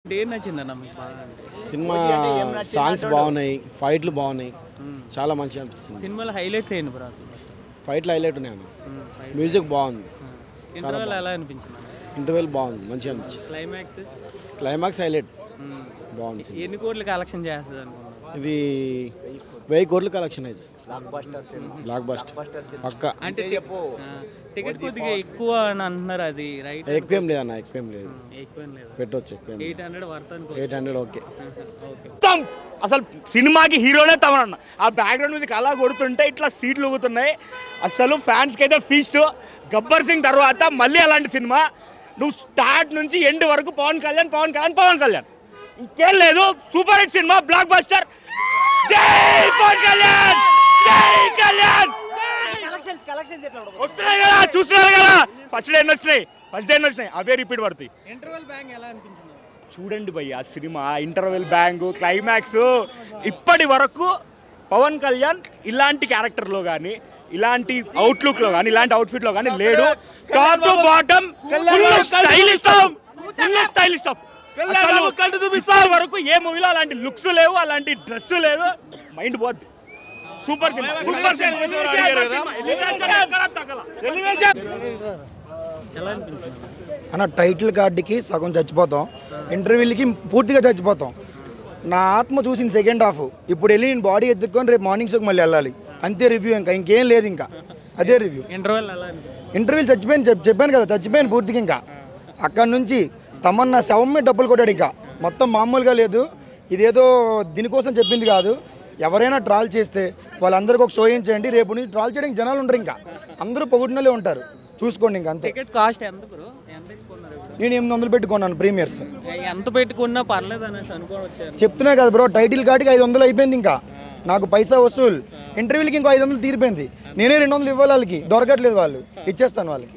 ఏం నచ్చిందన్న మీకు బాగా? సినిమా సాంగ్స్ బాగున్నాయి, ఫైట్లు బాగున్నాయి, చాలా మంచిగా అనిపిస్తుంది. సినిమాలో హైలైట్స్ ఏంటి బ్రో? ఫైట్లు హైలైట్ ఉన్నాయి అన్న. మ్యూజిక్ బాగుంది, ఇంటర్వెల్ ఎలా అనిపించింది? ఇంటర్వెల్ బాగుంది, మంచిగా అనిపించింది. క్లైమాక్స్ హైలైట్ బాగుంది. ఎన్ని కోట్లు కలెక్షన్ చేస్తుంది అనుకున్నాను? ఇది 1000 కోట్లు కలెక్షన్ అయితే బ్లాక్ బస్టర్ పక్కా. అంటే టికెట్ కొద్దిగా ఎక్కువ అని అంటున్నారు, అది రైట్? ఎక్కువేం లేదన్న, ఎక్కువేం లేదు, ఎక్కువేం లేదు, పెట్టవచ్చు. 800 వర్త్ అనుకో. 800 ఓకే. అసలు సినిమాకి హీరోనే తమనన్న. ఆ బ్యాక్గ్రౌండ్ మ్యూజిక్ అలా కొడుతుంటే ఇట్లా సీట్లు ఊగుతున్నాయి. అసలు ఫ్యాన్స్కి అయితే ఫీస్ట్. గబ్బర్ సింగ్ తర్వాత మళ్ళీ అలాంటి సినిమా. నువ్వు స్టార్ట్ నుంచి ఎండ్ వరకు పవన్ కళ్యాణ్ పవన్ కళ్యాణ్ పవన్ కళ్యాణ్, ఇంకేం లేదు. Super hit cinema, block buster. జై పవన్ కళ్యాణ్, జై కళ్యాణ్. వస్తున్నాయి కదా, చూస్తున్నారు కదా. ఫస్ట్ డే వచ్చినాయి, అవే రిపీట్ పడుతాయి. ఇంటర్వెల్ బ్యాంగ్ ఎలా అనిపించింది? చూడండి భయ్య, ఆ సినిమా ఇంటర్వెల్ బ్యాంగ్, క్లైమాక్స్, ఇప్పటి వరకు పవన్ కళ్యాణ్ ఇలాంటి క్యారెక్టర్లో కానీ, ఇలాంటి అవుట్లుక్లో కానీ, ఇలాంటి అవుట్ఫిట్లో కానీ లేడు. టాప్ టు బాటమ్ స్టైలిష్ వరకు ఏ మూవీలో అలాంటి లుక్స్ లేవు, అలాంటి డ్రెస్ లేదు. మైండ్ పోద్ది. Super cinema. అన్న టైటిల్ కార్డుకి సగం చచ్చిపోతాం, ఇంటర్వ్యూలకి పూర్తిగా చచ్చిపోతాం. నా ఆత్మ చూసిన సెకండ్ హాఫ్. ఇప్పుడు వెళ్ళి నేను బాడీ ఎత్తుక్కొని రేపు మార్నింగ్ షోకి మళ్ళీ వెళ్ళాలి. అంతే రివ్యూ, ఇంకేం లేదు, ఇంకా అదే రివ్యూ. ఇంటర్వ్యూలు చెప్పాను కదా, చచ్చిపోయాను పూర్తిగా. ఇంకా అక్కడ నుంచి తమన్నా శవమే డబ్బులు కొట్టాడు. ఇంకా మొత్తం మామూలుగా లేదు. ఇదేదో దీనికోసం చెప్పింది కాదు. ఎవరైనా ట్రాల్ చేస్తే వాళ్ళందరికీ ఒక షో ఏం చేయండి. రేపు నుంచి ట్రాల్ చేయడానికి జనాలు ఉంటారు, ఇంకా అందరూ పొగుడినలే ఉంటారు. చూసుకోండి. ఇంకా అంతే. టికెట్ కాస్ట్ ఎంత బ్రో? నేను 800 పెట్టుకున్నాను ప్రీమియర్స్. ఎంత పెట్టుకున్నా పర్లేదు అనేసి అనుకోవచ్చు. చెప్తున్నా కదా బ్రో, టైటిల్ కార్డుకి 500 అయిపోయింది. ఇంకా నాకు పైసా వసూలు. ఇంటర్వ్యూలకి ఇంకో 500 తీరిపోయింది. నేనే 200 ఇవ్వాలి వాళ్ళకి, దొరకట్లేదు, వాళ్ళు ఇచ్చేస్తాను వాళ్ళకి.